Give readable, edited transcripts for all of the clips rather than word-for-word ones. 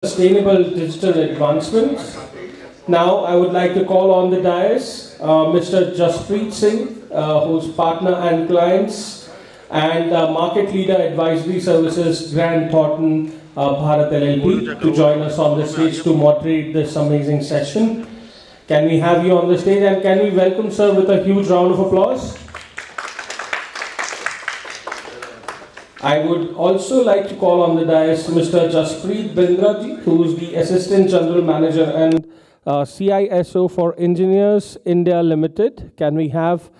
Sustainable digital advancements. Now I would like to call on the dais Mr. Jaspreet Singh, who's partner and clients and market leader advisory services Grand Thornton Bharat LLP, to join us on the stage to moderate this amazing session. Can we have you on the stage, and can we welcome sir with a huge round of applause? I would also like to call on the dais Mr. Jaspreet Bindra, who is the Assistant General Manager and CISO for Engineers India Limited. Can we have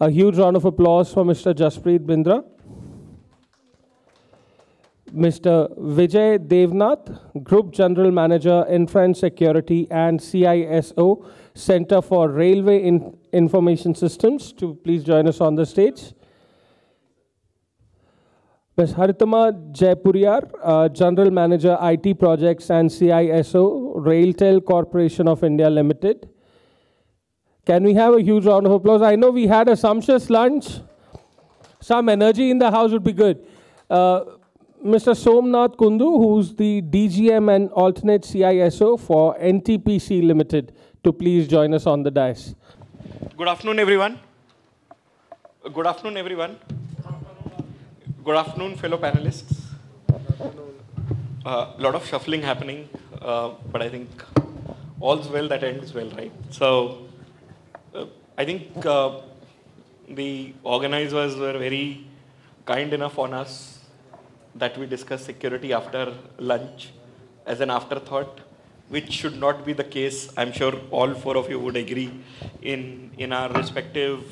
a huge round of applause for Mr. Jaspreet Bindra? Mr. Vijay Devnath, Group General Manager, Infra and Security and CISO, Center for Railway Information Systems, to please join us on the stage. Ms. Haritima, Jaipuriar, General Manager, IT Projects and CISO, Railtel Corporation of India Limited. Can we have a huge round of applause? I know we had a sumptuous lunch. Some energy in the house would be good. Mr. Somnath Kundu, who's the DGM and alternate CISO for NTPC Limited, to please join us on the dais. Good afternoon, everyone. Good afternoon, everyone. Good afternoon, fellow panelists. A lot of shuffling happening, but I think all's well that ends well, right? So I think the organizers were very kind enough on us that we discuss security after lunch as an afterthought, which should not be the case. I'm sure all four of you would agree in our respective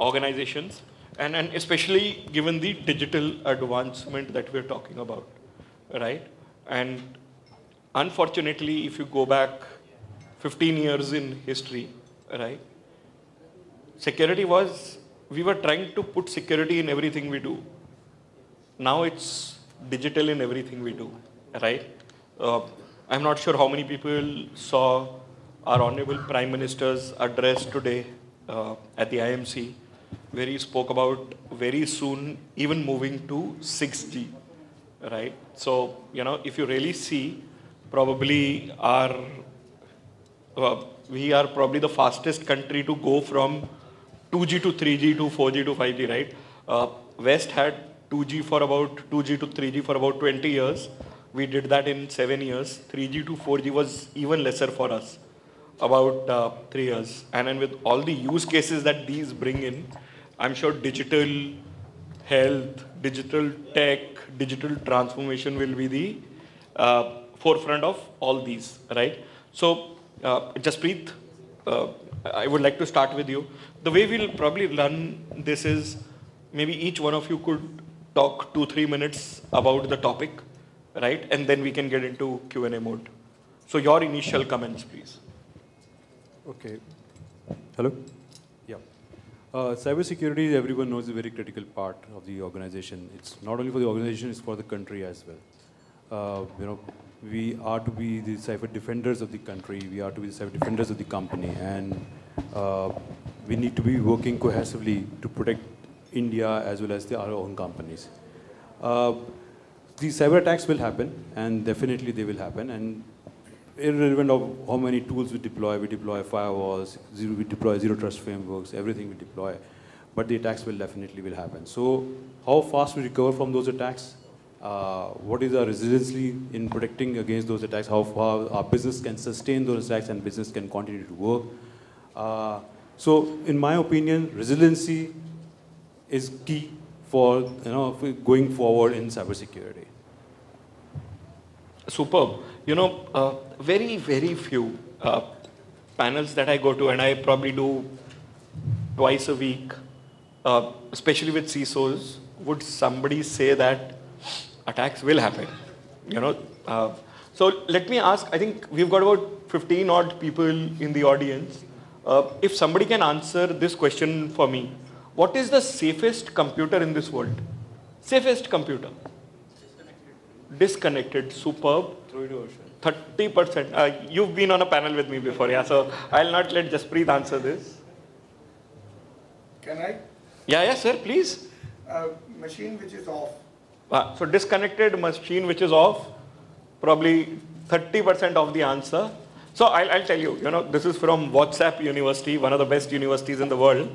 organizations. And especially given the digital advancement that we're talking about, right? And unfortunately, if you go back 15 years in history, right? Security was, we were trying to put security in everything we do. Now it's digital in everything we do, right? I'm not sure how many people saw our Honorable Prime Minister's address today at the IMC, where he spoke about very soon even moving to 6G, right? So, you know, if you really see, probably we are probably the fastest country to go from 2G to 3G to 4G to 5G, right? West had 2G to 3G for about 20 years. We did that in 7 years. 3G to 4G was even lesser for us, about 3 years. And then with all the use cases that these bring in, I'm sure digital health, digital tech, digital transformation will be the forefront of all these, right? So, Jaspreet, I would like to start with you. The way we'll probably run this is maybe each one of you could talk 2-3 minutes about the topic, right? And then we can get into Q&A mode. So your initial comments, please. Okay. Hello? Yeah. Cybersecurity, everyone knows, is a very critical part of the organization. It's not only for the organization, it's for the country as well. You know, we are to be the cyber defenders of the country. We are to be the cyber defenders of the company. And we need to be working cohesively to protect India as well as our own companies. These cyber attacks will happen, and definitely they will happen. And irrelevant of how many tools we deploy firewalls, we deploy zero trust frameworks, everything we deploy, but the attacks will definitely happen. So how fast we recover from those attacks, what is our resiliency in protecting against those attacks, how far our business can sustain those attacks and business can continue to work. So in my opinion, resiliency is key for going forward in cybersecurity. Superb. You know, very, very few panels that I go to, and I probably do twice a week, especially with CISOs, would somebody say that attacks will happen, you know? So let me ask, I think we've got about 15 odd people in the audience. If somebody can answer this question for me, what is the safest computer in this world? Safest computer? Disconnected. Superb. 30%. You've been on a panel with me before, yeah, so I'll not let Jaspreet answer this. Can I? Yeah, sir, please. Machine which is off. So disconnected machine which is off. probably 30% of the answer. So I'll tell you, this is from WhatsApp University, one of the best universities in the world.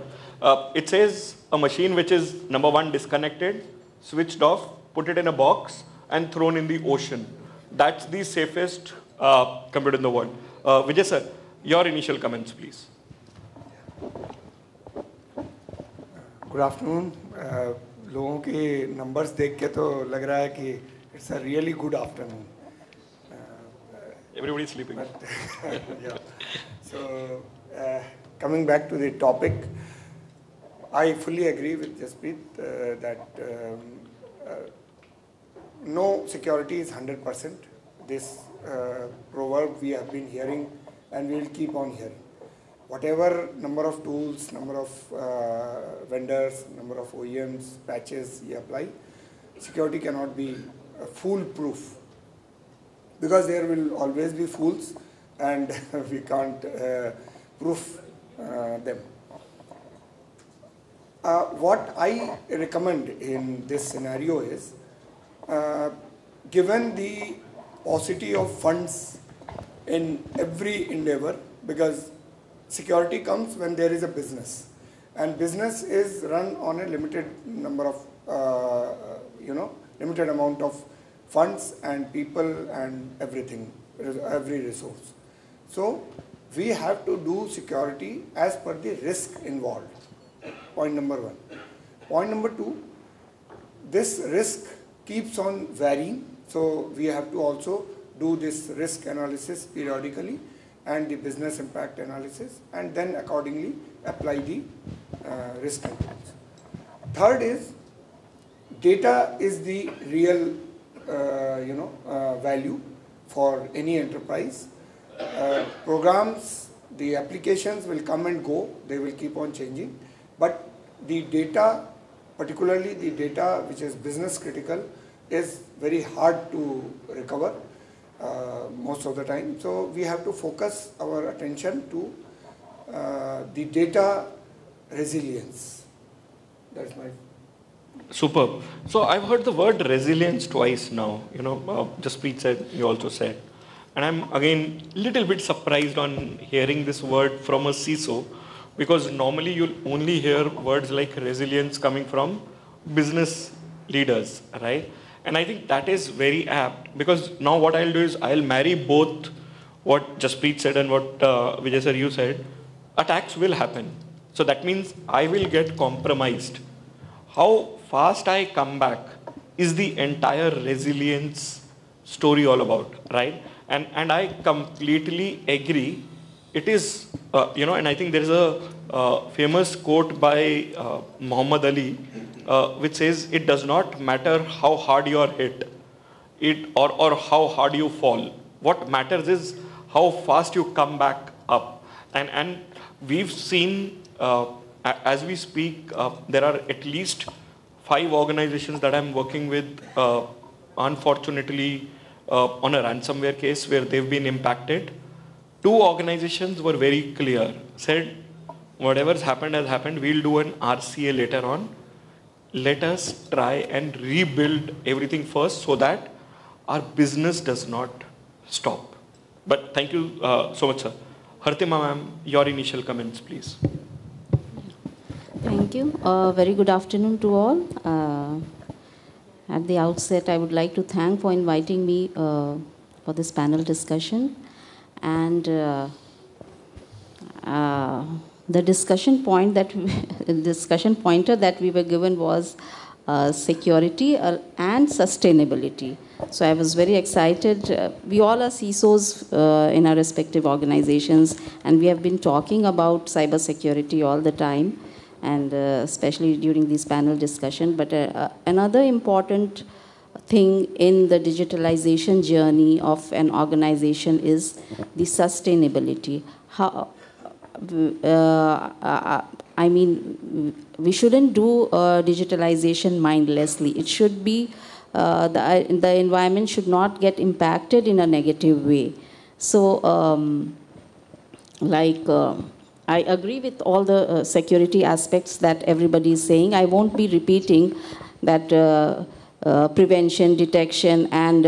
It says a machine which is, number one, disconnected, switched off, put it in a box, and thrown in the ocean. That's the safest computer in the world. Vijay sir, your initial comments, please. Good afternoon. लोगों के numbers देख के तो लग रहा है कि it's a really good afternoon. Everybody is sleeping. Yeah. So, coming back to the topic, I fully agree with Jaspreet that no security is 100%. This proverb we have been hearing and we will keep on hearing. Whatever number of tools, number of vendors, number of OEMs, patches you apply, security cannot be foolproof. Because there will always be fools and we can't proof them. What I recommend in this scenario is, given the paucity of funds in every endeavor, because security comes when there is a business, and business is run on a limited number of, limited amount of funds and people and everything, every resource. So we have to do security as per the risk involved. Point number one. Point number two, this risk keeps on varying. So we have to also do this risk analysis periodically and the business impact analysis, and then accordingly apply the risk controls. Third is, data is the real value for any enterprise. Programs, the applications will come and go, they will keep on changing, but the data, particularly the data which is business critical, is very hard to recover most of the time. So we have to focus our attention to the data resilience. That's my... Superb. So I've heard the word resilience twice now. Jaspreet said, you also said. And I'm again little bit surprised on hearing this word from a CISO, because normally you'll only hear words like resilience coming from business leaders, right? And I think that is very apt, because now what I'll do is I'll marry both what Jaspreet said and what Vijay sir you said. Attacks will happen. So that means I will get compromised. How fast I come back is the entire resilience story all about, right? And I completely agree. It is, and I think there is a famous quote by Muhammad Ali, which says, it does not matter how hard you are hit, or how hard you fall. What matters is how fast you come back up. And we've seen, as we speak, there are at least 5 organizations that I'm working with, unfortunately, on a ransomware case where they've been impacted. 2 organizations were very clear, said, whatever's happened has happened, we'll do an RCA later on. Let us try and rebuild everything first so that our business does not stop. But thank you so much, sir. Haritima ma'am, your initial comments, please. Thank you. Very good afternoon to all. At the outset, I would like to thank for inviting me for this panel discussion. And the discussion point that discussion pointer that we were given was security and sustainability. So I was very excited. We all are CISOs in our respective organizations, and we have been talking about cybersecurity all the time, and especially during this panel discussion. But another important thing in the digitalization journey of an organization is the sustainability. How, I mean, we shouldn't do digitalization mindlessly. It should be, the environment should not get impacted in a negative way. So, I agree with all the security aspects that everybody is saying. I won't be repeating that prevention, detection, and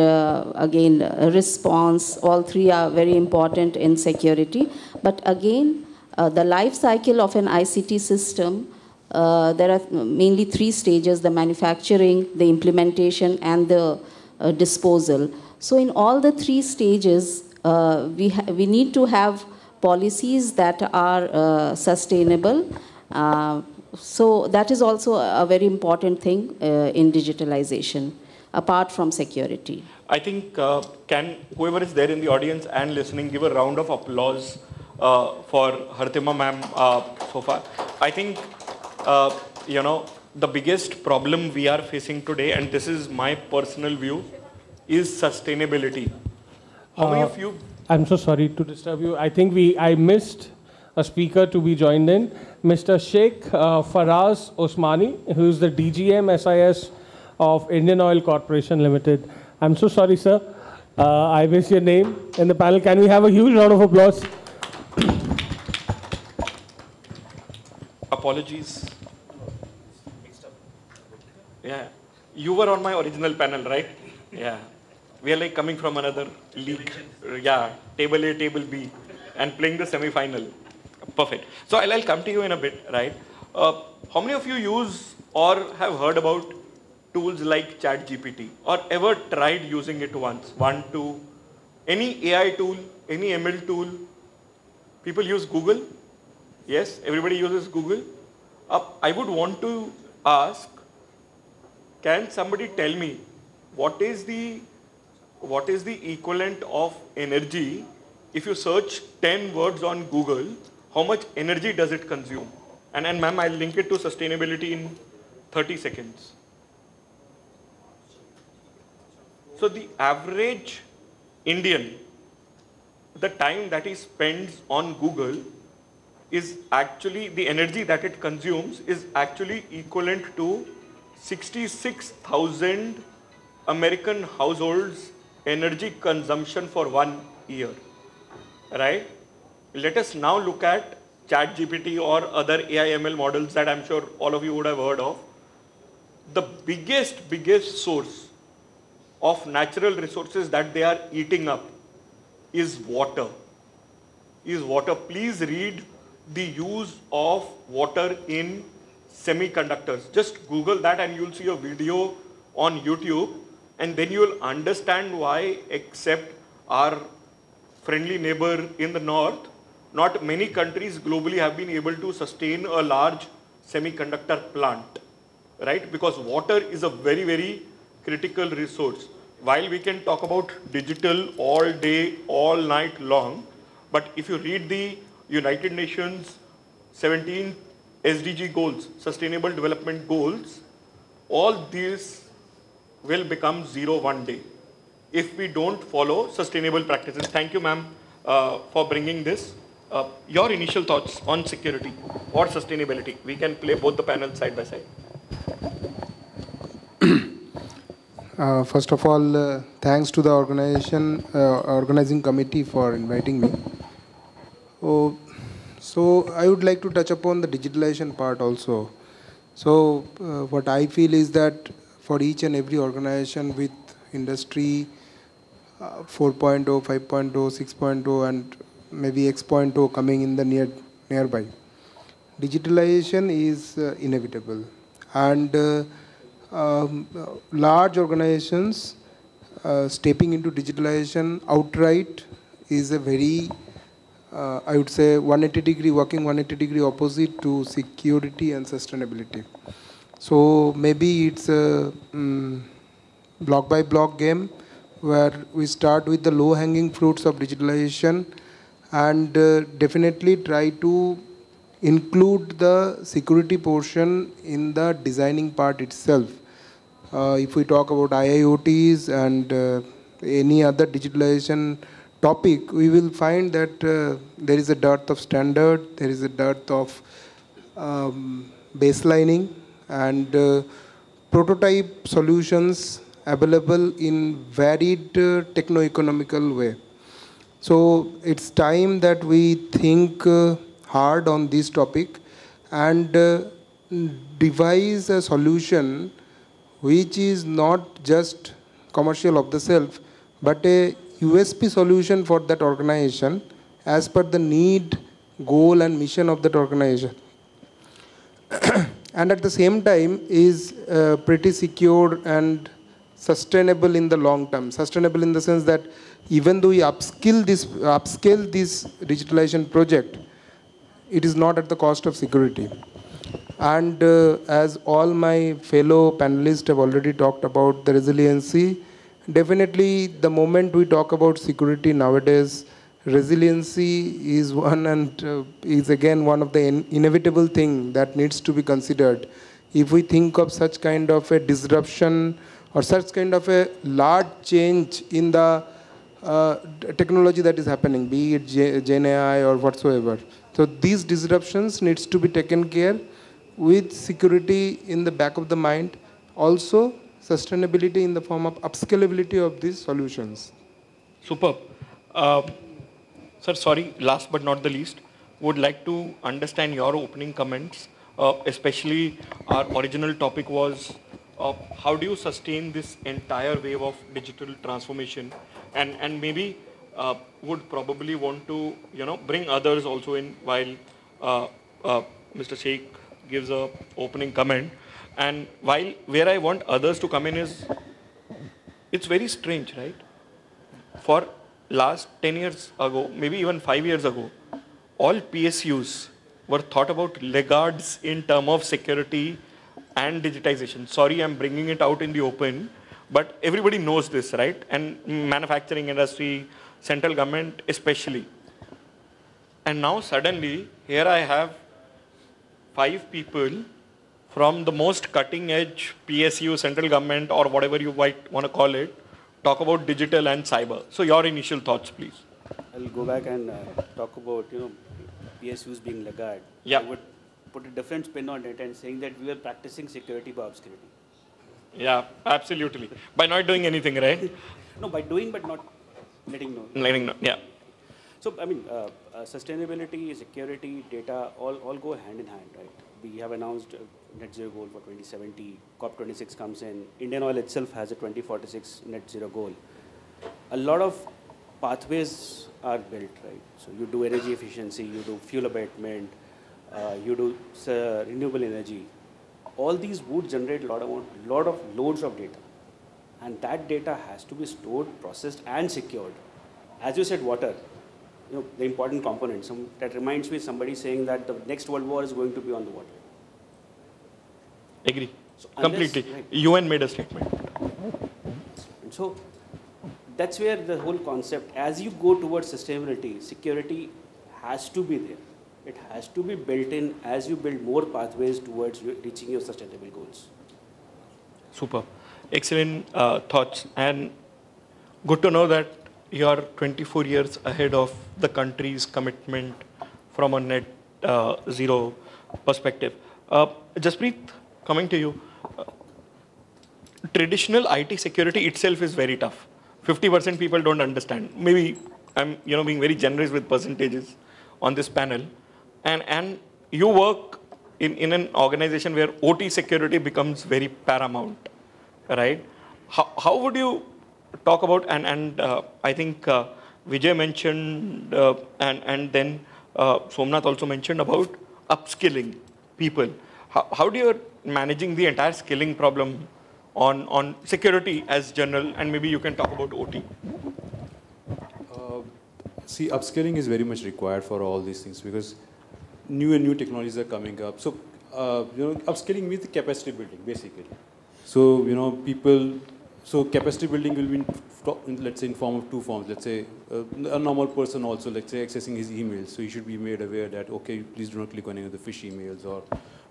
again, response. All three are very important in security. But again, the life cycle of an ICT system, there are mainly three stages: the manufacturing, the implementation, and the disposal. So in all the three stages, we need to have policies that are sustainable. So that is also a very important thing in digitalization, apart from security. I think can whoever is there in the audience and listening give a round of applause for Haritima ma'am so far. I think, you know, the biggest problem we are facing today, and this is my personal view, is sustainability. How many of you? I'm so sorry to disturb you. I think I missed a speaker to be joined in. Mr. Sheikh Faraz Osmany, who is the DGM SIS of Indian Oil Corporation Limited. I'm so sorry, sir. I missed your name in the panel. Can we have a huge round of applause? Apologies. Yeah. You were on my original panel, right? Yeah. We are like coming from another league. Yeah. Table A, table B, and playing the semi-final. Perfect. So I'll come to you in a bit, right? How many of you use or have heard about tools like ChatGPT or ever tried using it once? One, two, any AI tool, any ML tool? People use Google? Yes, everybody uses Google. I would want to ask, can somebody tell me what is the equivalent of energy if you search 10 words on Google? How much energy does it consume? And ma'am, I'll link it to sustainability in 30 seconds. So the average Indian, the time that he spends on Google is actually, the energy that it consumes is actually equivalent to 66,000 American households' energy consumption for 1 year, right? Let us now look at ChatGPT or other AI ML models that I'm sure all of you would have heard of. The biggest source of natural resources that they are eating up is water. Please read the use of water in semiconductors. Just Google that and you'll see a video on YouTube, and then you'll understand why, except our friendly neighbor in the north, not many countries globally have been able to sustain a large semiconductor plant, right? Because water is a very, very critical resource. While we can talk about digital all day, all night long, but if you read the United Nations 17 SDG goals, Sustainable Development Goals, all these will become zero one day if we don't follow sustainable practices. Thank you, ma'am, for bringing this. Your initial thoughts on security or sustainability? We can play both the panels side by side. First of all, thanks to the organizing committee for inviting me. So I would like to touch upon the digitalization part also. So what I feel is that for each and every organization with industry 4.0, 5.0, 6.0 and maybe X.0 coming in the nearby, digitalization is inevitable. And large organizations stepping into digitalization outright is a very, I would say, 180 degree, working 180 degree opposite to security and sustainability. So maybe it's a block by block game where we start with the low hanging fruits of digitalization and definitely try to include the security portion in the designing part itself. If we talk about IIoTs and any other digitalization topic, we will find that there is a dearth of standard, there is a dearth of baselining and prototype solutions available in varied techno-economical way. So it's time that we think hard on this topic and devise a solution which is not just commercial of the self, but a USP solution for that organization as per the need, goal and mission of that organization. And at the same time is pretty secure and sustainable in the long term. Sustainable in the sense that even though we upscale this digitalization project, it is not at the cost of security. And as all my fellow panelists have already talked about the resiliency, definitely the moment we talk about security nowadays, resiliency is one and is again one of the inevitable thing that needs to be considered. If we think of such kind of a disruption or such kind of a large change in the technology that is happening, be it Gen AI or whatsoever. So these disruptions needs to be taken care with security in the back of the mind. Also sustainability in the form of upscalability of these solutions. Superb. Sir, sorry, last but not the least, would like to understand your opening comments, especially our original topic was how do you sustain this entire wave of digital transformation, and maybe would probably want to bring others also in while Mr. Sheikh gives a opening comment. And where I want others to come in is, it's very strange, right? For last 10 years ago, maybe even 5 years ago, all PSUs were thought about laggards in terms of security and digitization. Sorry, I'm bringing it out in the open, but everybody knows this, right? And manufacturing industry, central government especially. And now suddenly, here I have 5 people from the most cutting edge PSU, central government, or whatever you might want to call it, talk about digital and cyber. So your initial thoughts, please. I'll go back and talk about PSUs being laggard. Yeah. I would put a different spin on it and saying that we were practicing security by obscurity. Yeah, absolutely. By not doing anything, right? No, by doing but not letting know. Letting know, yeah. So, I mean, sustainability, security, data, all go hand in hand, right? We have announced net zero goal for 2070. COP26 comes in. Indian Oil itself has a 2046 net zero goal. A lot of pathways are built, right? So you do energy efficiency, you do fuel abatement, you do renewable energy. All these would generate a lot of loads of data. And that data has to be stored, processed, and secured. As you said, water, the important component. That reminds me of somebody saying that the next World War is going to be on the water. Agree. So completely. Right. UN made a statement. And so that's where the whole concept, as you go towards sustainability, security has to be there. It has to be built in as you build more pathways towards reaching your sustainable goals. Super. Excellent thoughts. And good to know that you are 24 years ahead of the country's commitment from a net zero perspective. Jaspreet, coming to you. Traditional IT security itself is very tough. 50% people don't understand. Maybe I'm being very generous with percentages on this panel. And you work in an organization where OT security becomes very paramount, right? How would you talk about, and I think Vijay mentioned, and then Somnath also mentioned about upskilling people. How do you managing the entire skilling problem on security as general, and maybe you can talk about OT? See, upskilling is very much required for all these things because new technologies are coming up. So, upskilling means capacity building, basically. So, so capacity building will be, let's say, in form of 2 forms. Let's say a normal person also, let's say, accessing his emails. So he should be made aware that, okay, please do not click on any of the fish emails, or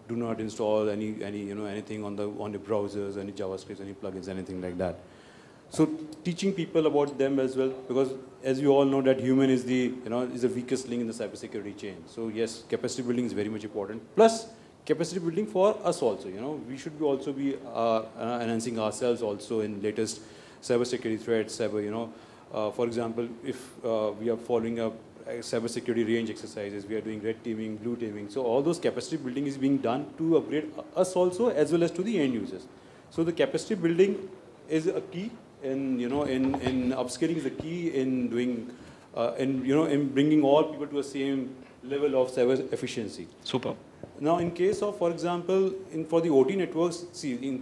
do not install anything on the browsers, any JavaScript, any plugins, anything like that. So teaching people about them as well, because as you all know that human is the weakest link in the cybersecurity chain. So yes, capacity building is very much important. Plus capacity building for us also. We should also be enhancing ourselves also in latest cybersecurity threats. For example, if we are following up cybersecurity range exercises, we are doing red teaming, blue teaming. So all those capacity building is being done to upgrade us also as well as to the end users. So the capacity building is a key in, in upskilling is a key in doing, in bringing all people to the same level of service efficiency. Super. Now, in case of, for example, for the OT networks,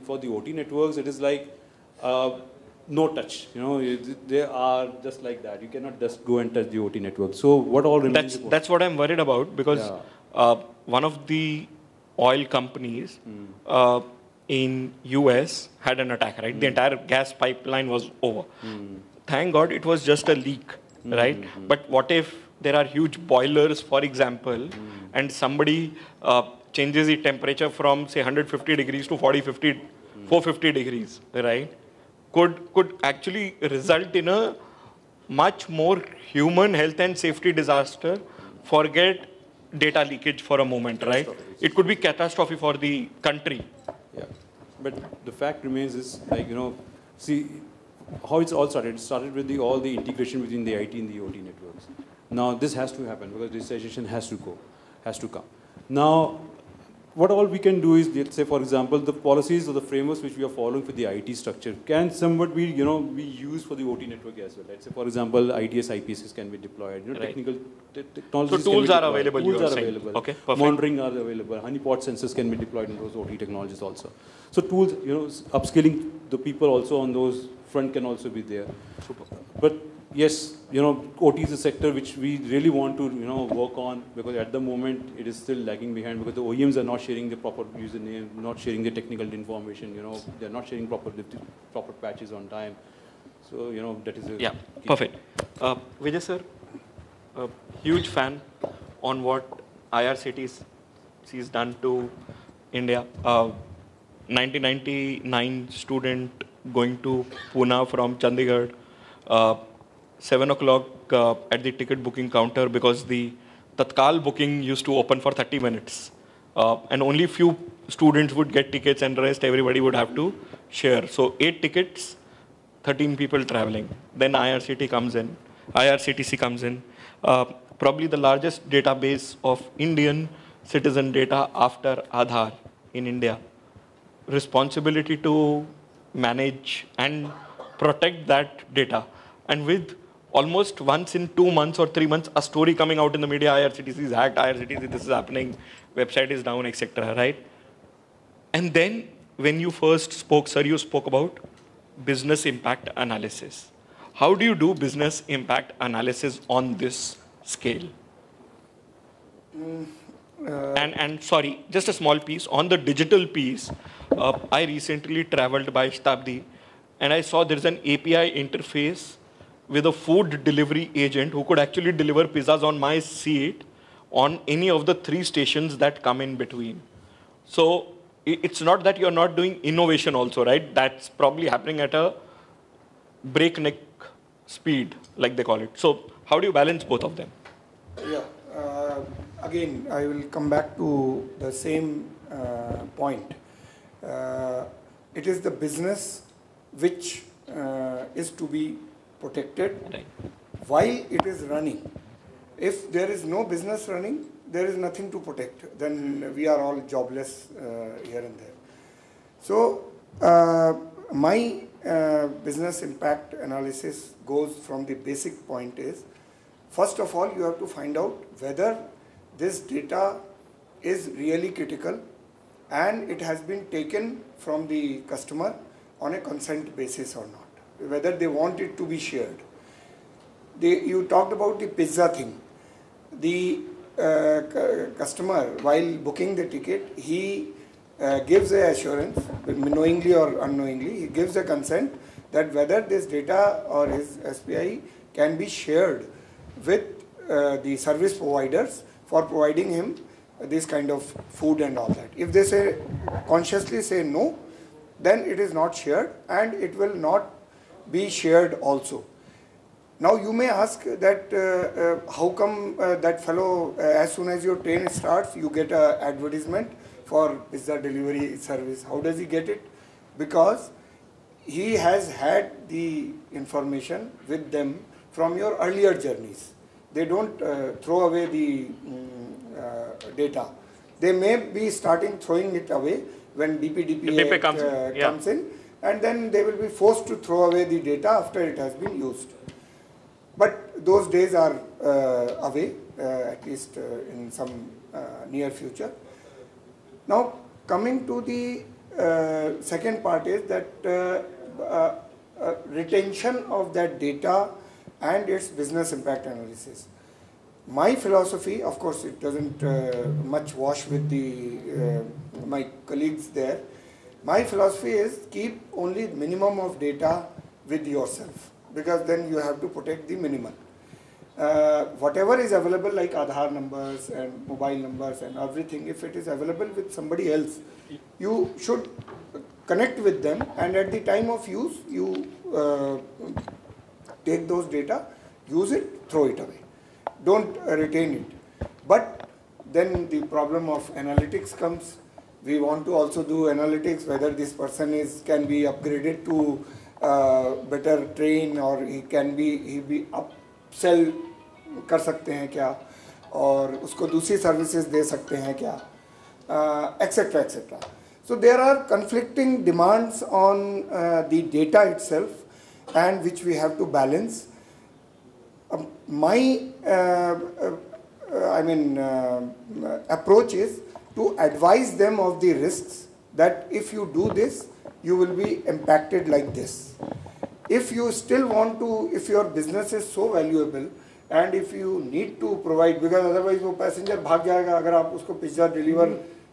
for the OT networks, it is like no touch. They are just like that. You cannot just go and touch the OT network. So what all remains? That's what I'm worried about, because one of the oil companies in US had an attack, right? The entire gas pipeline was over. Thank God it was just a leak, right? But what if there are huge boilers, for example, and somebody changes the temperature from, say, 150 degrees to 450 degrees, right? Could actually result in a much more human health and safety disaster. Forget data leakage for a moment, right? It could be catastrophe for the country. Yeah, but the fact remains is, like, see how it's all started. It started with all the integration between the IT and the OT networks. Now this has to happen because digitization has to come. Now, what all we can do is, let's say, for example, the policies or the frameworks which we are following for the IT structure can somewhat be, be used for the OT network as well. Let's say, for example, IDS, IPSs can be deployed. Technical technologies. So tools are available. Tools are available. Okay, perfect. Monitoring are available. Honeypot sensors can be deployed in those OT technologies also. So tools, upskilling the people also on those front can also be there. Super. But yes, OT is a sector which we really want to, work on, because at the moment it is still lagging behind, because the OEMs are not sharing the proper username, not sharing the technical information, they're not sharing proper patches on time. So, that is a yeah, perfect. Vijay sir, a huge fan on what IRCTC has done to India. 1999 student going to Pune from Chandigarh. 7 o'clock at the ticket booking counter, because the Tatkal booking used to open for 30 minutes. And only few students would get tickets, and the rest everybody would have to share. So 8 tickets, 13 people traveling. Then IRCTC comes in. Probably the largest database of Indian citizen data after Aadhaar in India. Responsibility to manage and protect that data. And with almost once in 2 months or 3 months, a story coming out in the media, IRCTC is hacked, IRCTC, this is happening, website is down, etc., right? And then when you first spoke, sir, you spoke about business impact analysis. How do you do business impact analysis on this scale? And sorry, just a small piece. On the digital piece, I recently traveled by Shtabdi, and I saw there's an API interface with a food delivery agent who could actually deliver pizzas on my seat on any of the 3 stations that come in between. So it's not that you're not doing innovation also, right? That's probably happening at a breakneck speed, like they call it. So how do you balance both of them? Yeah, again, I will come back to the same point. It is the business which is to be protected while it is running. If there is no business running, there is nothing to protect. Then we are all jobless here and there. So my business impact analysis goes from the basic point is, first of all, you have to find out whether this data is really critical and it has been taken from the customer on a consent basis or not, whether they want it to be shared. You talked about the pizza thing. The customer, while booking the ticket, he gives a assurance, knowingly or unknowingly, he gives a consent that whether this data or his SPI can be shared with the service providers for providing him this kind of food and all that. If they consciously say no, then it is not shared and it will not be shared also. Now you may ask that how come that fellow, as soon as your train starts, you get an advertisement for pizza delivery service. How does he get it? Because he has had the information with them from your earlier journeys. They don't throw away the data. They may be starting throwing it away when DPDP comes in, and then they will be forced to throw away the data after it has been used. But those days are away, at least in some near future. Now, coming to the second part is that retention of that data and its business impact analysis. My philosophy, of course, it doesn't much wash with the my colleagues there. My philosophy is keep only minimum of data with yourself, because then you have to protect the minimum. Whatever is available, like Aadhaar numbers and mobile numbers and everything, if it is available with somebody else, you should connect with them, and at the time of use, you take those data, use it, throw it away. Don't retain it. But then the problem of analytics comes. We want to also do analytics, whether this person can be upgraded to better train, or he be upsell कर सकते हैं क्या, और उसको दूसरी services दे सकते हैं क्या, etc. etc. So there are conflicting demands on the data itself, and which we have to balance. My approach is to advise them of the risks, that if you do this, you will be impacted like this. If you still want to, if your business is so valuable, and if you need to provide, because otherwise वो passenger भाग जाएगा अगर आप उसको pizza deliver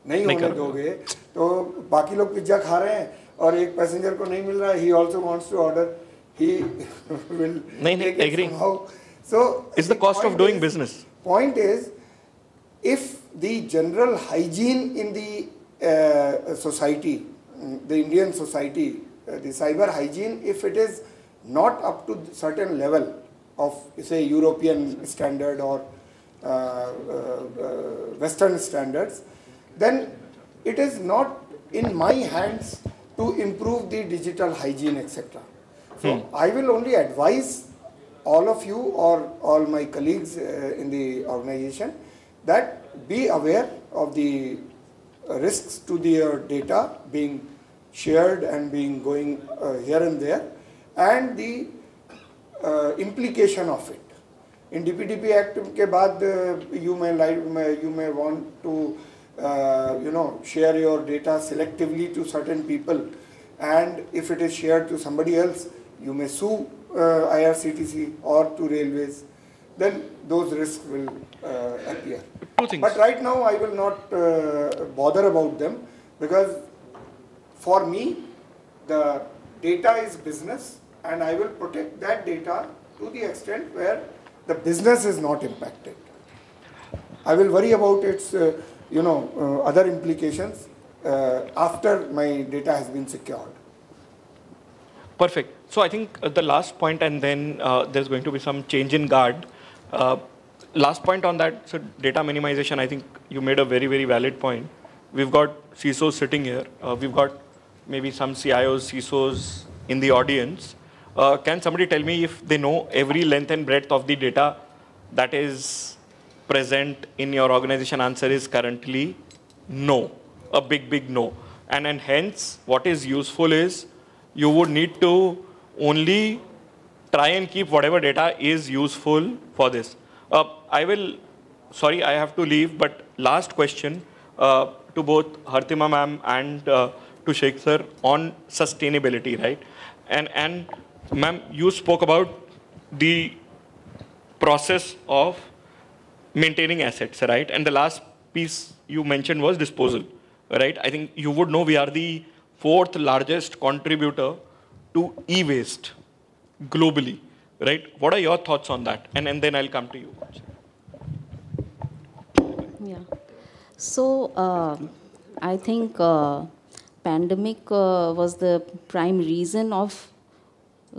नहीं होने दोगे, तो बाकी लोग पिज्जा खा रहे हैं और एक पैसेंजर को नहीं मिल रहा है, he also wants to order, he will take it somehow. So it's the cost of doing business. Point is, if the general hygiene in the society, the Indian society, the cyber hygiene, if it is not up to certain level of, say, European standard or Western standards, then it is not in my hands to improve the digital hygiene, etc. So I will only advise all of you or all my colleagues in the organization that be aware of the risks to their data being shared and being going here and there, and the implication of it. In DPDP Act के बाद you may want to share your data selectively to certain people, and if it is shared to somebody else, you may sue IRCTC or to railways. Then those risks will appear. Two things. But right now I will not bother about them, because for me the data is business, and I will protect that data to the extent where the business is not impacted. I will worry about its other implications after my data has been secured. Perfect. So I think the last point, and then there's going to be some change in guard. Last point on that, so data minimization, I think you made a very, very valid point. We've got CISOs sitting here. We've got maybe some CIOs, CISOs in the audience. Can somebody tell me if they know every length and breadth of the data that is present in your organization? Answer is currently no, a big, big no. And hence, what is useful is you would need to only try and keep whatever data is useful for this. Sorry, I have to leave, but last question to both Haritima ma'am and to Sheikh sir on sustainability, right? And ma'am, you spoke about the process of maintaining assets, right? And the last piece you mentioned was disposal, right? I think you would know we are the 4th largest contributor to e-waste globally, right? What are your thoughts on that? And then I'll come to you. Yeah. So I think pandemic was the prime reason of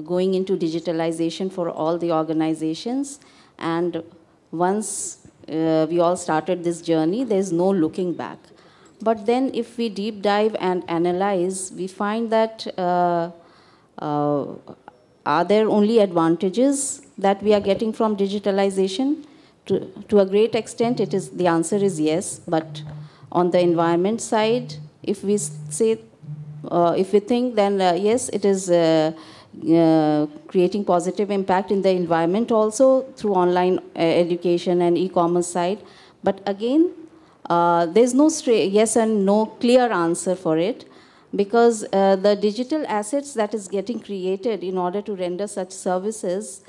going into digitalization for all the organizations. And once we all started this journey, there's no looking back. But then if we deep dive and analyze, we find that are there only advantages that we are getting from digitalization? To a great extent, the answer is yes. But on the environment side, if we say, if we think, then yes, it is creating positive impact in the environment also through online education and e-commerce side. But again, there's no yes and no clear answer for it, because the digital assets that is getting created in order to render such services,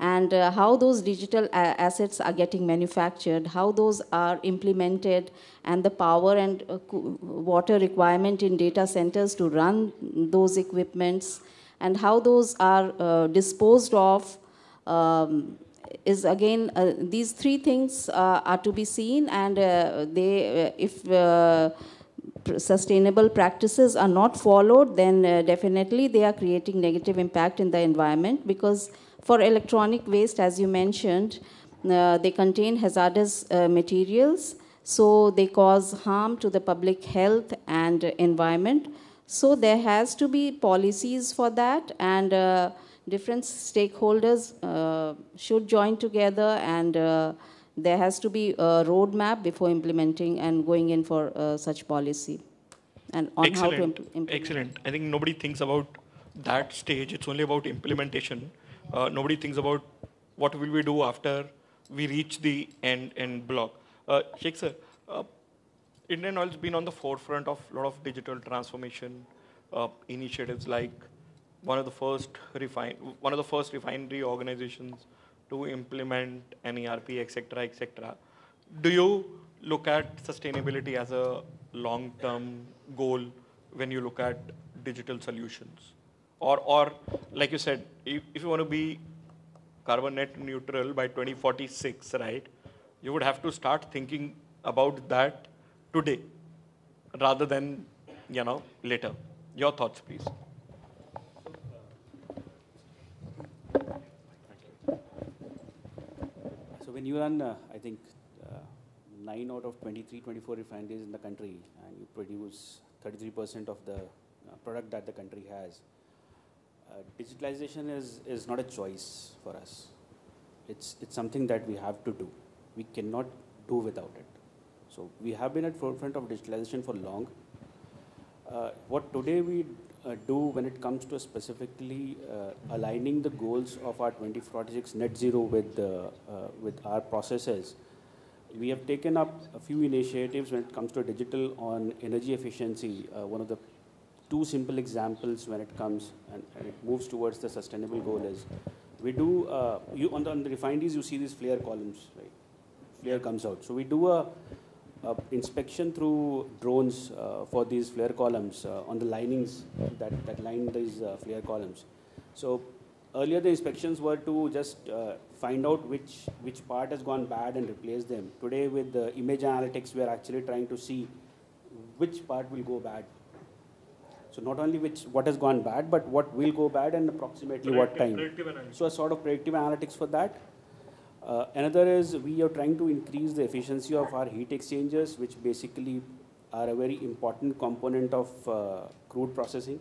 and how those digital assets are getting manufactured, how those are implemented, and the power and water requirement in data centers to run those equipments, and how those are disposed of, is again, these three things are to be seen, and if sustainable practices are not followed, then definitely they are creating negative impact in the environment, because for electronic waste, as you mentioned, they contain hazardous materials, so they cause harm to the public health and environment. So there has to be policies for that, and different stakeholders should join together, and there has to be a roadmap before implementing and going in for such policy, and on how to implement. Excellent. I think nobody thinks about that stage. It's only about implementation. Nobody thinks about what will we do after we reach the end block. Sheikh sir, Indian Oil's been on the forefront of a lot of digital transformation initiatives, like one of the first refinery organizations to implement an ERP, etc., etc. Do you look at sustainability as a long-term goal when you look at digital solutions? Or like you said, if you want to be carbon net neutral by 2046, right, you would have to start thinking about that today rather than, later. Your thoughts, please. So when you run, I think, 9 out of 23, 24 refineries in the country, and you produce 33% of the product that the country has, digitalization is not a choice for us. It's something that we have to do. We cannot do without it. So we have been at forefront of digitalization for long. What today we do when it comes to specifically aligning the goals of our 2046 net zero with our processes, we have taken up a few initiatives when it comes to digital on energy efficiency. One of the two simple examples when it comes and it moves towards the sustainable goal is, we do, on the refineries you see these flare columns, right? Flare comes out. So we do a inspection through drones for these flare columns on the linings that line these flare columns. So earlier the inspections were to just find out which part has gone bad and replace them. Today with the image analytics, we are actually trying to see which part will go bad. So not only what has gone bad, but what will go bad and approximately what time. So a sort of predictive analytics for that. Another is we are trying to increase the efficiency of our heat exchangers, which basically are a very important component of crude processing.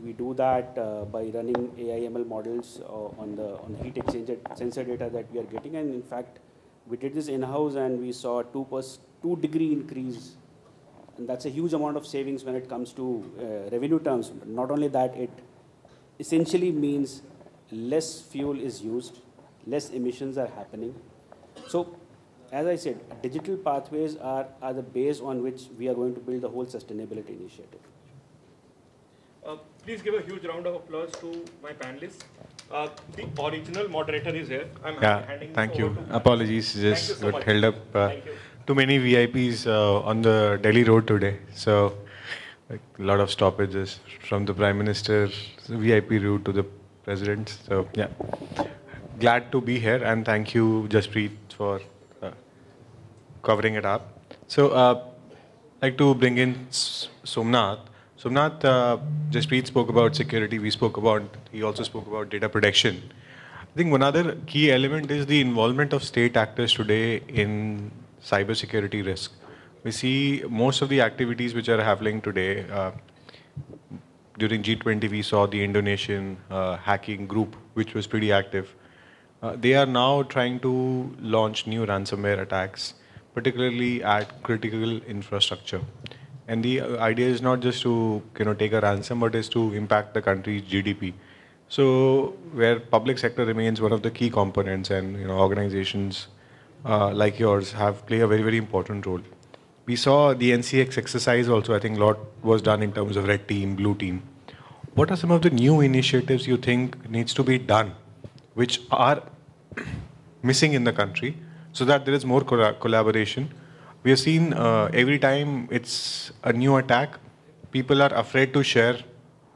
We do that by running AI/ML models on the heat exchanger sensor data that we are getting. And in fact, we did this in-house and we saw 2-degree increase. And that's a huge amount of savings when it comes to revenue terms. But not only that, it essentially means less fuel is used, less emissions are happening. So, as I said, digital pathways are the base on which we are going to build the whole sustainability initiative. Please give a huge round of applause to my panelists. The original moderator is here. Thank you. Apologies, just got held up. Too many VIPs on the Delhi road today. So, a lot of stoppages from the Prime Minister's VIP route to the President. So, yeah. Glad to be here, and thank you, Jaspreet, for covering it up. So, I'd like to bring in Somnath. Somnath, Jaspreet spoke about security. He also spoke about data protection. I think one other key element is the involvement of state actors today in cybersecurity risk. We see most of the activities which are happening today. During G20, we saw the Indonesian hacking group, which was pretty active. They are now trying to launch new ransomware attacks, particularly at critical infrastructure. And the idea is not just to take a ransom, but is to impact the country's GDP. So where public sector remains one of the key components, and organizations like yours play a very, very important role. We saw the NCX exercise also. I think a lot was done in terms of red team, blue team. What are some of the new initiatives you think needs to be done, which are missing in the country, so that there is more collaboration? We have seen every time it's a new attack, people are afraid to share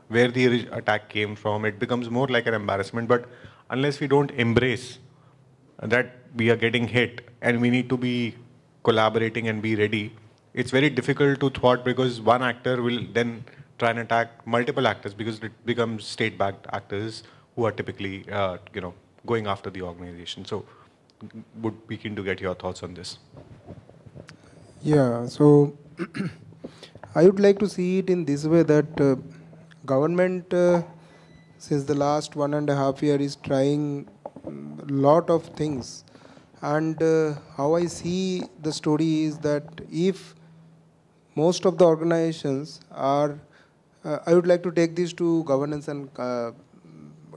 where the attack came from. It becomes more like an embarrassment. But unless we don't embrace that we are getting hit and we need to be collaborating and be ready, it's very difficult to thwart, because one actor will then try and attack multiple actors, because it becomes state-backed actors who are typically going after the organization. So would be keen to get your thoughts on this. Yeah, so I would like to see it in this way, that government since the last 1.5 years is trying a lot of things, and how I see the story is that if most of the organizations are, I would like to take this to governance and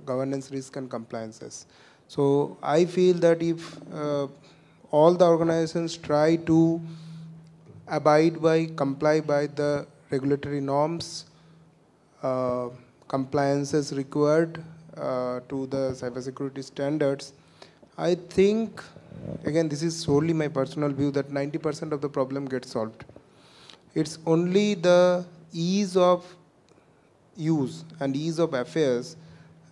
governance, risk and compliances. So I feel that if all the organizations try to abide by, comply by the regulatory norms, compliances required to the cybersecurity standards, I think, again, this is solely my personal view, that 90% of the problem gets solved. It's only the ease of use and ease of affairs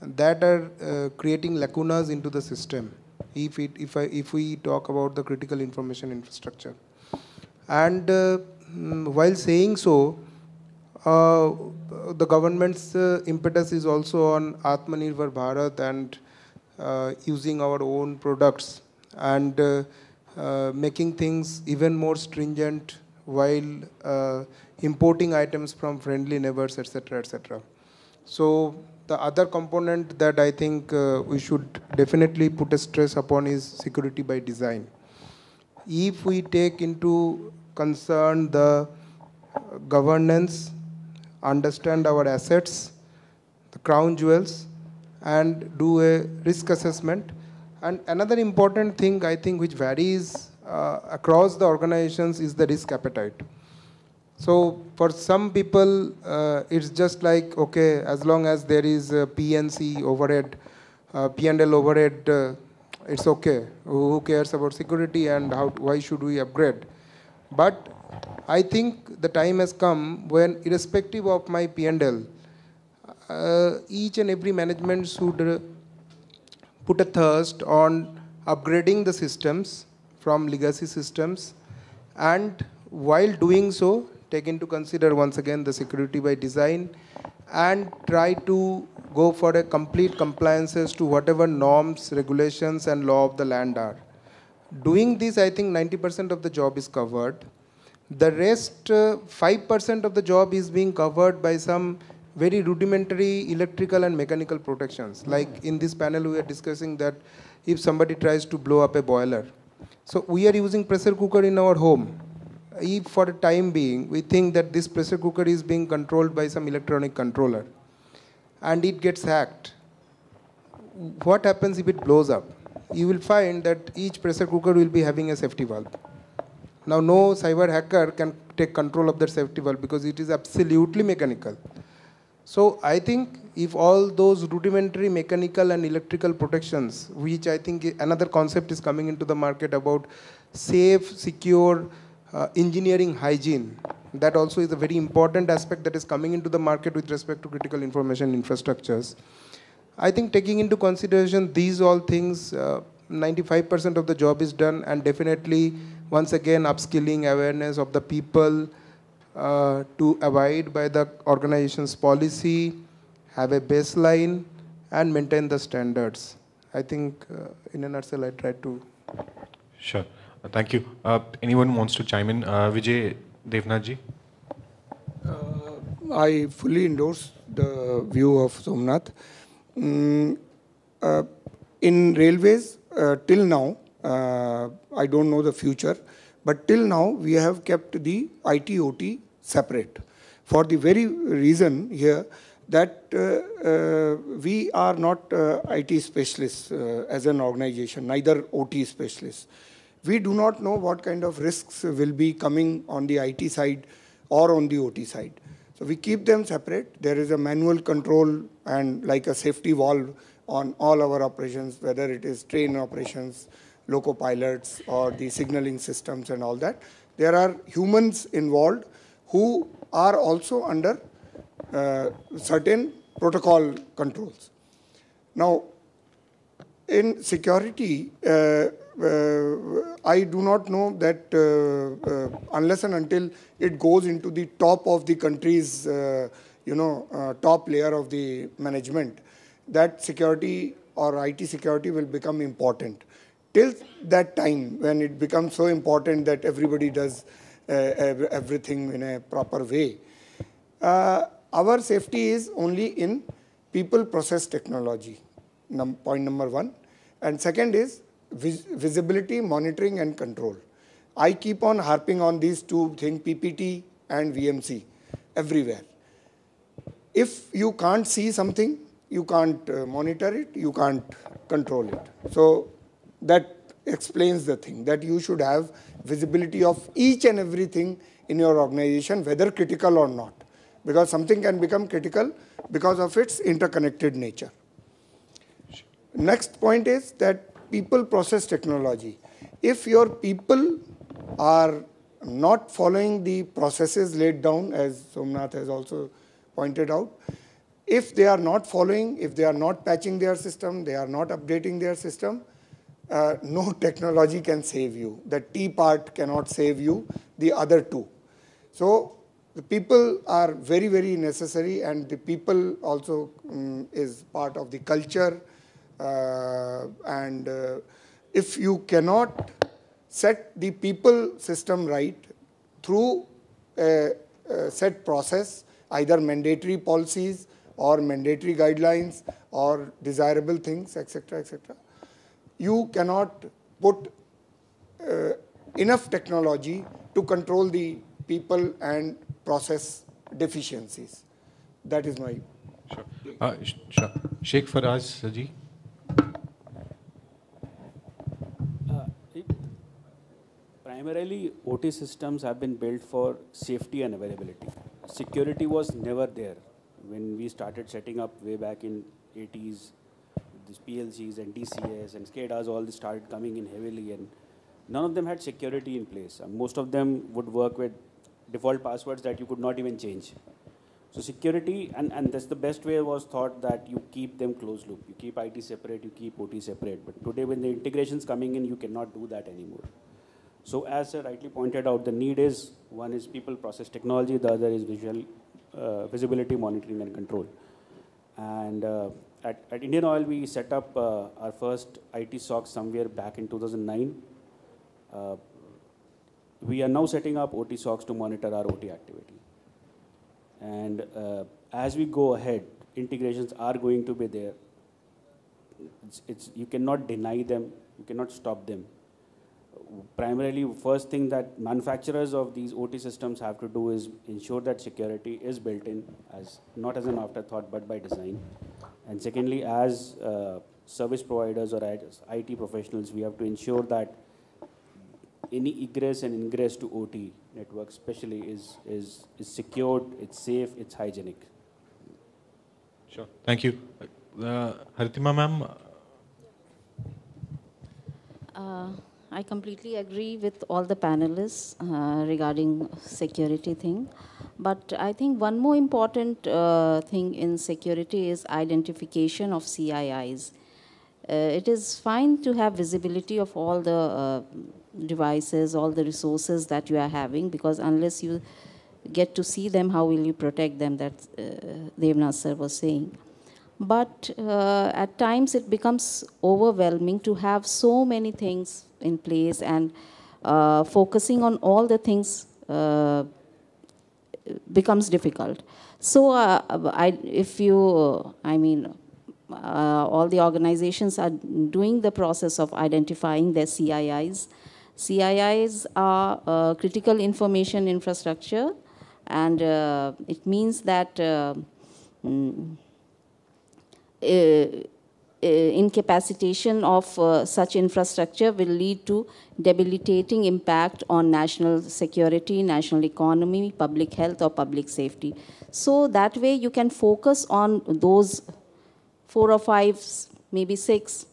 that are creating lacunas into the system, if we talk about the critical information infrastructure. And while saying so, the government's impetus is also on Atmanirbhar Bharat and using our own products and making things even more stringent while importing items from friendly neighbors, etc., etc. So the other component that I think we should definitely put a stress upon is security by design. If we take into concern the governance, understand our assets, the crown jewels, and do a risk assessment. And another important thing, I think, which varies across the organizations is the risk appetite. So for some people, it's just like, okay, as long as there is a PNC overhead, P&L overhead, it's okay. Who cares about security and why should we upgrade? But I think the time has come when, irrespective of my P&L, each and every management should put a thirst on upgrading the systems from legacy systems, and while doing so, take into consider once again the security by design and try to go for a complete compliances to whatever norms, regulations and law of the land are. Doing this, I think 90% of the job is covered. The rest 5% of the job is being covered by some very rudimentary electrical and mechanical protections. Like in this panel we are discussing that if somebody tries to blow up a boiler. So we are using pressure cooker in our home. If for the time being we think that this pressure cooker is being controlled by some electronic controller and it gets hacked, what happens if it blows up? You will find that each pressure cooker will be having a safety valve. Now no cyber hacker can take control of that safety valve because it is absolutely mechanical. So I think if all those rudimentary mechanical and electrical protections, which I think another concept is coming into the market about safe, secure engineering hygiene, that also is a very important aspect that is coming into the market with respect to critical information infrastructures. I think taking into consideration these all things, 95% of the job is done, and definitely once again upskilling awareness of the people to abide by the organization's policy, have a baseline and maintain the standards. I think in a nutshell I tried to. Sure. Thank you. Anyone wants to chime in? Vijay, Devnath ji? I fully endorse the view of Somnath. In railways, till now, I don't know the future, but till now we have kept the IT/OT separate. For the very reason here that we are not IT specialists as an organization, neither OT specialists. We do not know what kind of risks will be coming on the IT side or on the OT side. So we keep them separate. There is a manual control and like a safety valve on all our operations, whether it is train operations, loco pilots, or the signaling systems and all that. There are humans involved who are also under certain protocol controls. Now, in security, I do not know that unless and until it goes into the top of the country's, top layer of the management, that security or IT security will become important. Till that time, when it becomes so important that everybody does everything in a proper way, our safety is only in people process technology, point number one. And second is visibility, monitoring, and control. I keep on harping on these two things, PPT and VMC, everywhere. If you can't see something, you can't monitor it, you can't control it. So that explains the thing, that you should have visibility of each and everything in your organization, whether critical or not. Because something can become critical because of its interconnected nature. Next point is that people process technology. If your people are not following the processes laid down, as Somnath has also pointed out, if they are not following, if they are not patching their system, they are not updating their system, no technology can save you. The T part cannot save you, the other two. So the people are very, very necessary, and the people also is part of the culture. If you cannot set the people system right through a set process, either mandatory policies or mandatory guidelines or desirable things, etc., etc., you cannot put enough technology to control the people and process deficiencies. That is my... Sure. Sure. Sheikh Faraz ji. Primarily, OT systems have been built for safety and availability. Security was never there. When we started setting up way back in 80s, these PLCs and DCS and SCADAs all started coming in heavily, and none of them had security in place. Most of them would work with default passwords that you could not even change. So security, and that's the best way was thought that you keep them closed loop. You keep IT separate, you keep OT separate. But today when the integration's coming in, you cannot do that anymore. So as sir rightly pointed out, the need is, one is people process technology, the other is visibility, monitoring and control. And at Indian Oil, we set up our first IT SOC somewhere back in 2009. We are now setting up OT SOCs to monitor our OT activity. And as we go ahead, integrations are going to be there. You cannot deny them, you cannot stop them. Primarily, first thing that manufacturers of these OT systems have to do is ensure that security is built in, as not as an afterthought, but by design. And secondly, as service providers or as IT professionals, we have to ensure that any egress and ingress to OT networks especially is secured, it's safe, it's hygienic. Sure. Thank you. Haritima ma'am. I completely agree with all the panelists regarding security thing. But I think one more important thing in security is identification of CIIs. It is fine to have visibility of all the devices, all the resources that you are having, because unless you get to see them, how will you protect them, that Devnath sir was saying. But at times it becomes overwhelming to have so many things in place, and focusing on all the things becomes difficult. So all the organizations are doing the process of identifying their CIIs. CIIs are critical information infrastructure, And it means that incapacitation of such infrastructure will lead to debilitating impact on national security, national economy, public health, or public safety. So that way you can focus on those 4 or 5, maybe 6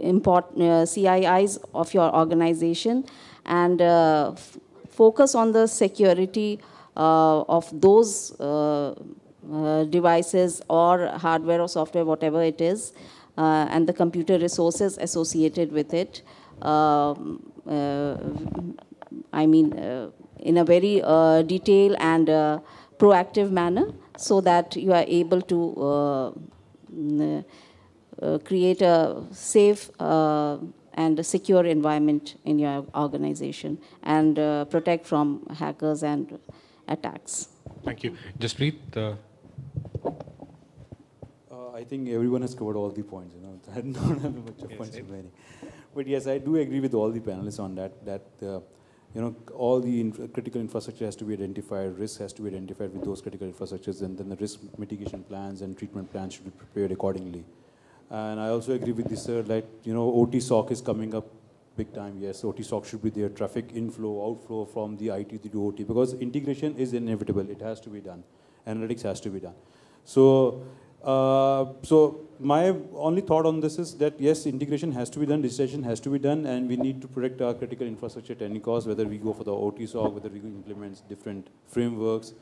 important CIIs of your organization, and focus on the security of those devices or hardware or software, whatever it is, and the computer resources associated with it. I mean, in a very detailed and proactive manner, so that you are able to create a safe and a secure environment in your organization, and protect from hackers and attacks. Thank you. Jaspreet? I think everyone has covered all the points. I don't have much of points remaining. But yes, I do agree with all the panelists on that. All the critical infrastructure has to be identified, risk has to be identified with those critical infrastructures, and then the risk mitigation plans and treatment plans should be prepared accordingly. And I also agree with this, sir, that OT SOC is coming up big time. Yes, OT SOC should be there, traffic inflow, outflow from the IT to OT, because integration is inevitable. It has to be done. Analytics has to be done. So my only thought on this is that yes, integration has to be done, digitization has to be done, and we need to protect our critical infrastructure at any cost, whether we go for the OT SOC, whether we implement different frameworks.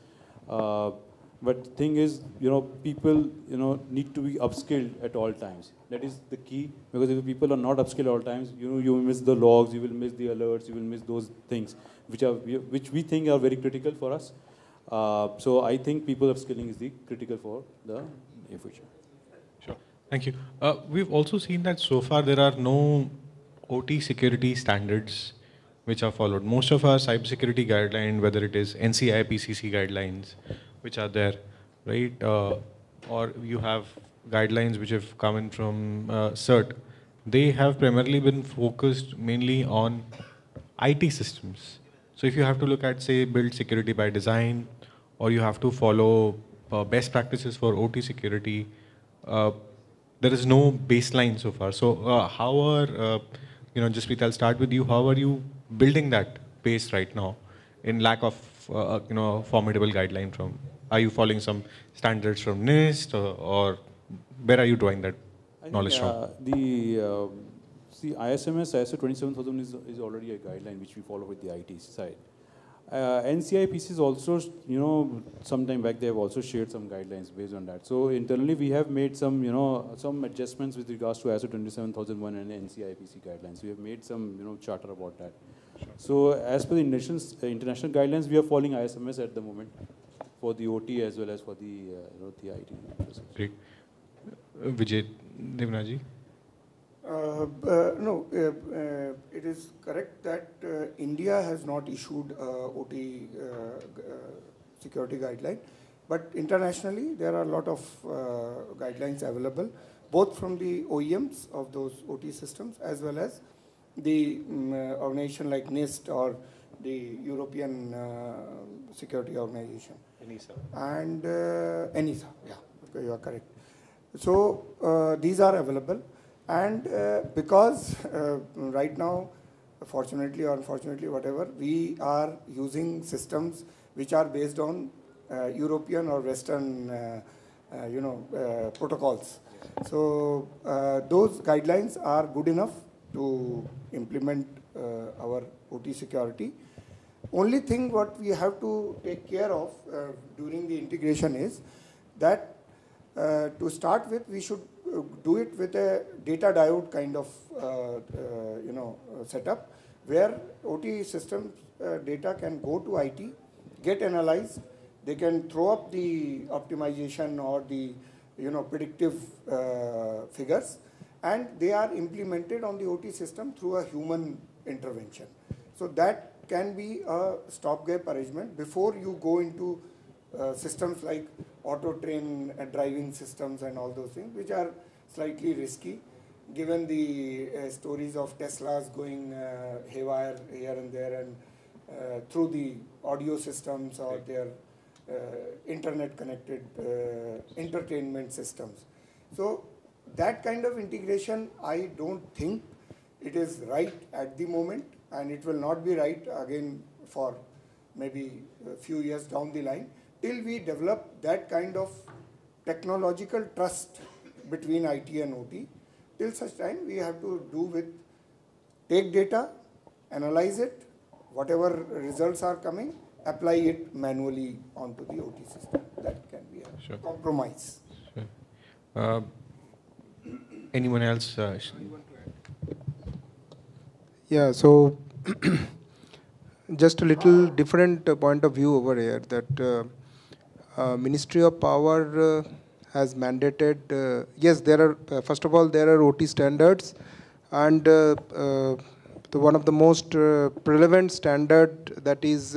But the thing is, people, need to be upskilled at all times. That is the key, because if people are not upskilled at all times, you will miss the logs, you will miss the alerts, you will miss those things, which we think are very critical for us. So I think people upskilling is the critical for the future. Sure. Thank you. We've also seen that so far there are no OT security standards which are followed. Most of our cybersecurity guidelines, whether it is NCIPCC guidelines, which are there, right? Or you have guidelines which have come in from CERT. They have primarily been focused mainly on IT systems. So if you have to look at, say, build security by design, or you have to follow best practices for OT security, there is no baseline so far. So how are, Jaspreet, I'll start with you. How are you building that base right now in lack of, formidable guideline from? Are you following some standards from NIST, or where are you drawing that knowledge from? The ISMS ISO 27000 is already a guideline which we follow with the IT side. NCIPC is also, some time back they have also shared some guidelines based on that. So internally we have made some, some adjustments with regards to ISO 27001 and NCIPC guidelines. We have made some, charter about that. Sure. So as per the international guidelines, we are following ISMS at the moment for the OT as well as for the, the IT. Great. Vijay, Devnath? No, it is correct that India has not issued OT security guideline, but internationally there are a lot of guidelines available, both from the OEMs of those OT systems as well as the organization like NIST or the European Security Organization. ENISA. And ENISA, yeah, okay, you are correct. So these are available. And because right now, fortunately or unfortunately, whatever, we are using systems which are based on European or Western, protocols. So those guidelines are good enough to implement our OT security. Only thing what we have to take care of during the integration is that to start with, we should do it with a data diode kind of setup, where OT systems data can go to IT, get analyzed, they can throw up the optimization or the predictive figures, and they are implemented on the OT system through a human intervention. So that can be a stopgap arrangement before you go into systems like auto train driving systems and all those things, which are slightly risky, given the stories of Teslas going haywire here and there, and through the audio systems or their internet connected entertainment systems. So that kind of integration, I don't think it is right at the moment, and it will not be right again for maybe a few years down the line, till we develop that kind of technological trust between IT and OT. Till such time, we have to do with take data, analyze it, whatever results are coming, apply it manually onto the OT system. That can be a compromise. Sure. Anyone else? Yeah, so just a little different point of view over here, that Ministry of Power has mandated, yes, there are, first of all, there are OT standards, and one of the most relevant standard that is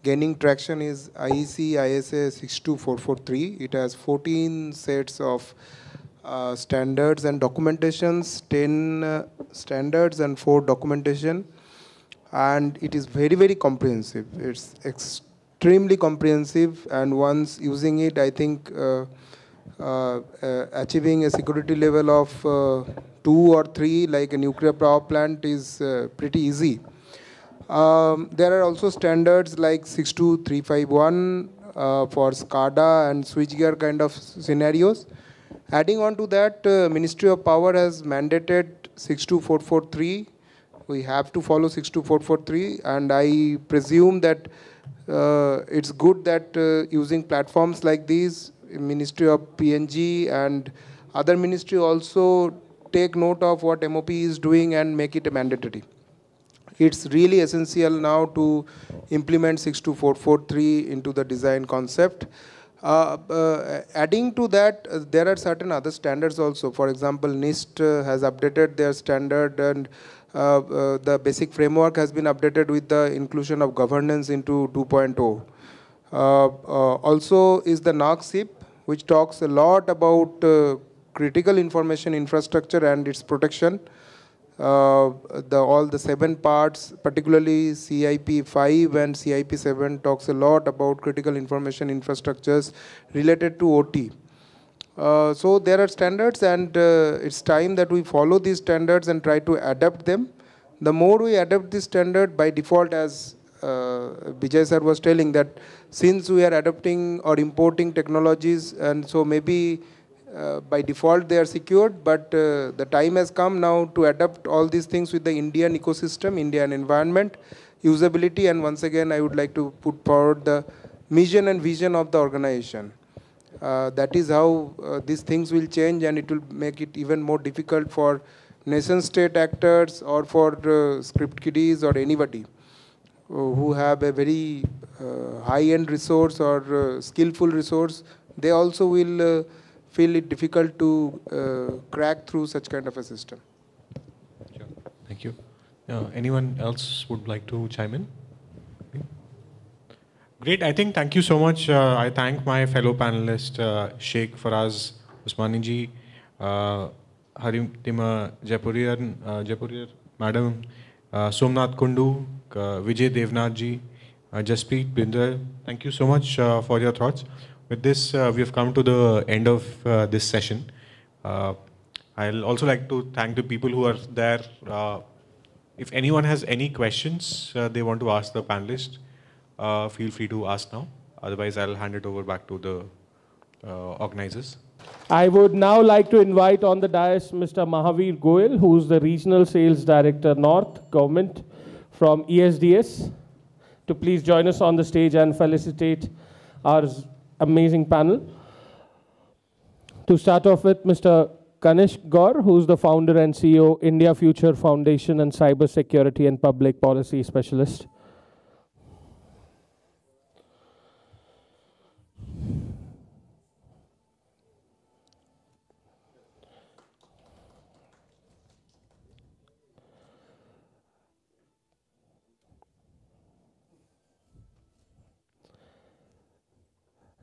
gaining traction is IEC ISA 62443. It has 14 sets of standards and documentations, 10 standards and 4 documentation, and it is very, very comprehensive. It's extremely comprehensive, and once using it, I think achieving a security level of 2 or 3 like a nuclear power plant is pretty easy. There are also standards like 62351 for SCADA and switchgear kind of scenarios. Adding on to that, Ministry of Power has mandated 62443. We have to follow 62443, and I presume that it's good that using platforms like these, Ministry of PNG and other ministry also take note of what MOP is doing and make it a mandatory. It's really essential now to implement 62443 into the design concept. Adding to that, there are certain other standards also. For example, NIST has updated their standard, and the basic framework has been updated with the inclusion of governance into 2.0. Also is the NARC-SIP, which talks a lot about critical information infrastructure and its protection. All the 7 parts, particularly CIP 5 and CIP 7, talks a lot about critical information infrastructures related to OT. So there are standards, and it's time that we follow these standards and try to adapt them. The more we adapt this standard, by default, as Vijay sir was telling, that since we are adopting or importing technologies, and so maybe by default they are secured, but the time has come now to adapt all these things with the Indian ecosystem, Indian environment, usability, and once again I would like to put forward the mission and vision of the organization. That is how these things will change, and it will make it even more difficult for nation-state actors or for script kiddies or anybody who have a very high-end resource or skillful resource. They also will feel it difficult to crack through such kind of a system. Sure. Thank you. Anyone else would like to chime in? Great. I think thank you so much. I thank my fellow panelists, Sheikh, Faraz, Osmany ji, Haritima, Jaipuriar, Madam, Somnath, Kundu, Vijay, Devnath ji, Jaspreet, Bindra. Thank you so much for your thoughts. With this, we have come to the end of this session. I'll also like to thank the people who are there. If anyone has any questions they want to ask the panelists, feel free to ask now. Otherwise, I'll hand it over back to the organizers. I would now like to invite on the dais Mr. Mahavir Goyal, who is the Regional Sales Director North Government from ESDS, to please join us on the stage and felicitate our amazing panel. To start off with, Mr. Kanishk Gaur, who is the founder and CEO, India Future Foundation and Cyber Security and Public Policy Specialist.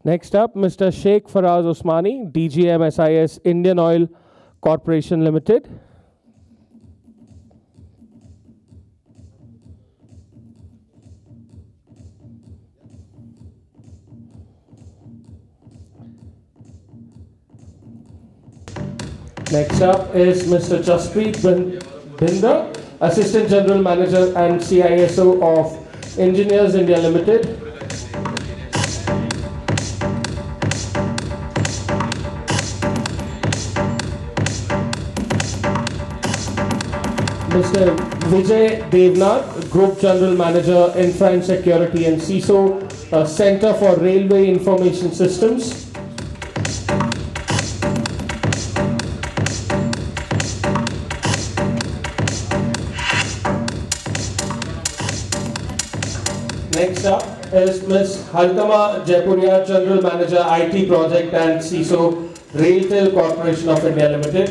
Next up, Mr. Sheikh Faraz Osmany, DGM SIS Indian Oil Corporation Limited. Next up is Mr. Jaspreet Bindra, Assistant General Manager and CISO of Engineers India Limited. Mr. Vijay, Devnath, Group General Manager, Infra and Security and CISO, Center for Railway Information Systems. Next up is Ms. Haritima, Jaipuriar, General Manager, IT Project and CISO, Railtel Corporation of India Limited.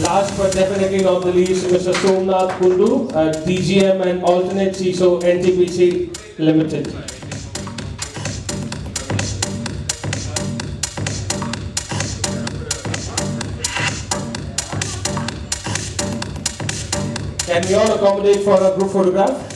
Last but definitely not the least, Mr. Somnath Kundu, DGM and alternate CISO, NTPC Limited. Can we all accommodate for a group photograph?